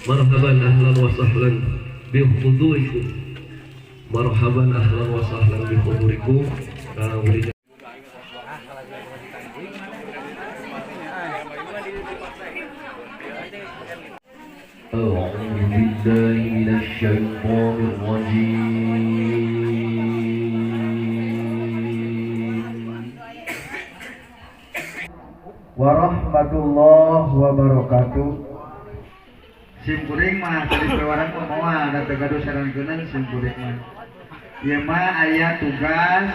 Marhaban ahlan wa sahlan bi hudurikum. Marhaban ahlan wa sahlan bi hudurikum. A'udzu billahi minasy syaithanir rajim. Warahmatullahi wabarakatuh. Simkuring mah tadi pewarang kumaha da teu gaduh sarankeun simkuring mah. Ieu mah aya tugas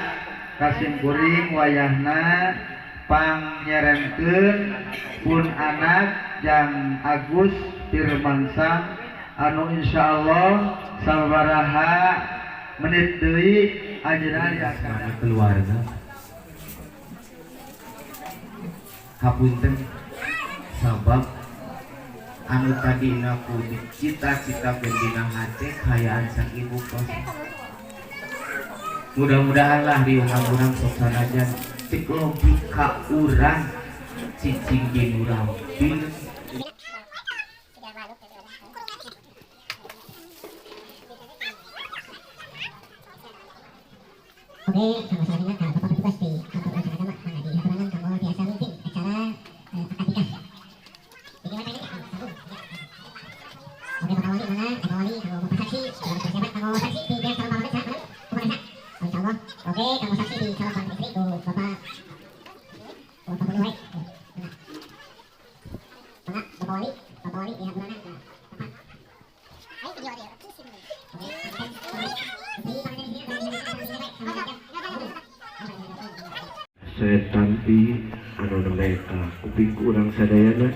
ka simkuring wayahna pangyerengkeun pun anak Jang Agus Firmansah anu insyaallah sabaraha menit deui ajeuna diakan keluarga. Hapunten sabab anu tadina ku cita-cita dina hate kayaan sang ibu kos. Mudah-mudahan lah di urang sok sanajan cek logika urang cicing jeung urang. Oke, sama saya ingat kalau Bapak petugas di kantor urusan agama mana di haturangan kamu biasa meeting acara akad nikah. Jadi mana ini? Oke, Bapak Wali mana? Bapak Wali, kamu mau saksi, kamu persiapan kamu saksi di biar calon bapak mana? Kemana? Insyaallah. Oke, kamu saksi di calon istri tuh Bapak. Bapak Wali. Mana? Bapak Wali di haturangan. Bapak. Ayo video dia. Saya tanti anu nembeka kuping urang sadayana.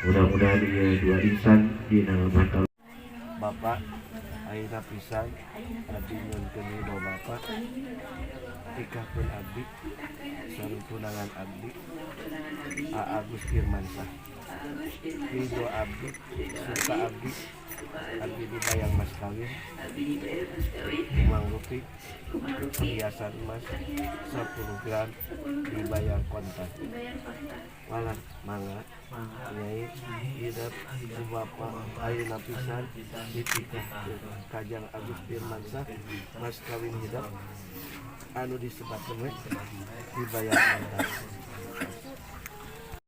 Mudah-mudahan ieu dua insan dina mata Bapak ayeuna pisan abdi nyuwunkeun ridho Bapak nikahkeun abdi sareng tunangan abdi A. Agus Firmansah. Ridho abdi suka abdi abdi dibayar mas kawin Mang Rupi perhiasan emas 10 gram dibayar kontan. Malah mangga Nyai hidup ku Bapa ayeuna pisan ditikah Kajang Agus Firmansyah mas kawin hidup anu disebat we dibayar kontan.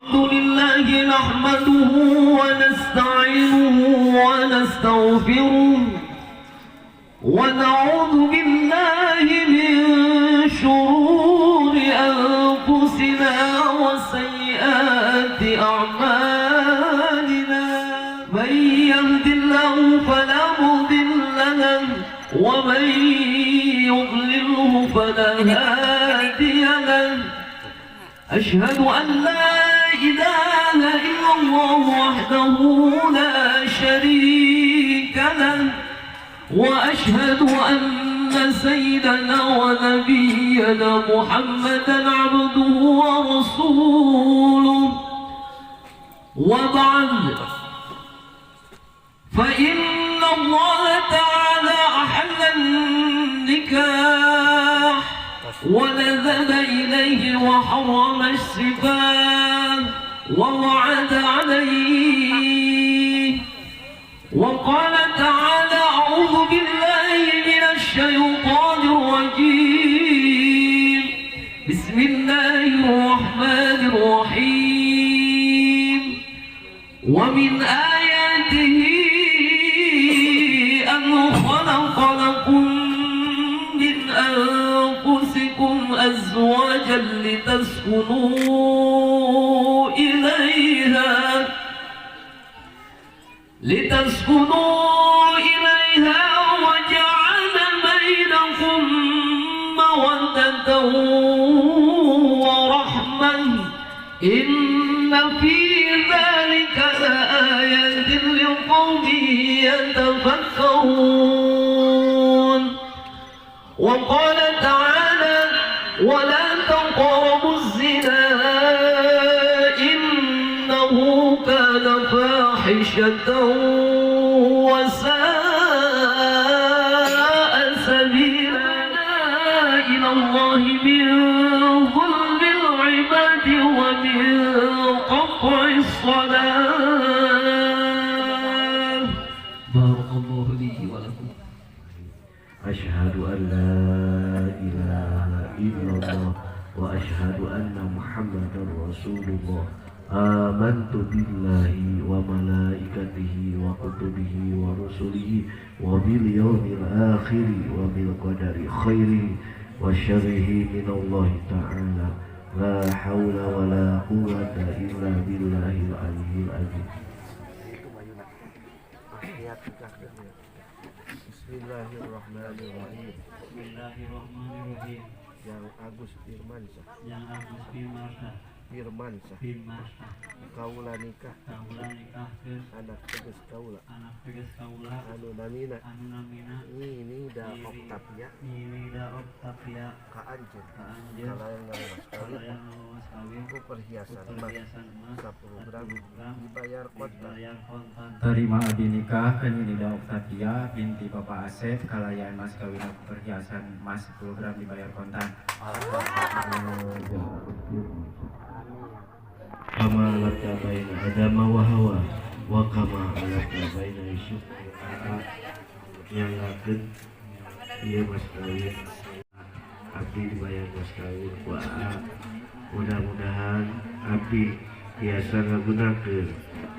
Alhamdulillah nahmaduhu wa nasta'inuhu wa nastaghfiruh wa na'udzu billahi min shururi anfusina wa sayyiati a'malina man yahdihillahu fala mudilla lahu wa man yudlilhu fala hadiya lahu أشهد أن لا إله إلا الله وحده لا شريك له وأشهد أن سيدنا ونبينا محمدا عبده ورسوله وبعد فإن الله تعالى أحل النكاح ونذب إليه وحرم السفاح ووعد عليه وقال تعالى أعوذ بالله من الشيطان الرجيم بسم الله الرحمن الرحيم ومن آياته أن خلق لكم من أنفسكم أزواجا لتسكنوا إليها وجعل بينكم مودة ورحمة إن في ذلك لآيات لقوم يتفكرون وقال تعالى ولا تقربوا الزنا إنه كان فاحشة وساء سبيلا إلى الله من ظلم العباد ومن قطع الصلاة بارك الله لي ولكم. أشهد أن لا إله إلا الله وأشهد أن محمدا رسول الله آمنت بالله وملائكته وكتبه ورسله وباليوم الآخر وبالقدر خيره وشره من الله تعالى لا حول ولا قوة إلا بالله العلي العظيم. Bismillahirrahmanirrahim. Bismillahirrahmanirrahim. Yang Agus Firmansyah. Yang Agus Firmansyah. Kaula nikah anak teges kaula anu namina ini da Oktavia ka anjeun kalayan mas kawin ku perhiasan emas 10 gram dibayar kontan. Terima abdi nikah keun Nida Oktavia binti Bapak Asep kalayan mas kawin perhiasan emas 10 gram dibayar kontan. Kama alaka baina Adama wa Hawa wa kama alaka baina Yusuf yang akan dia mas kawin abdi dibayar mas kawin ku mudah-mudahan abdi biasa ngagunakeun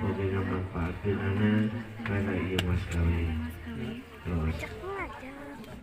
oge ngamanfaatkeun karena ieu mas kawin terus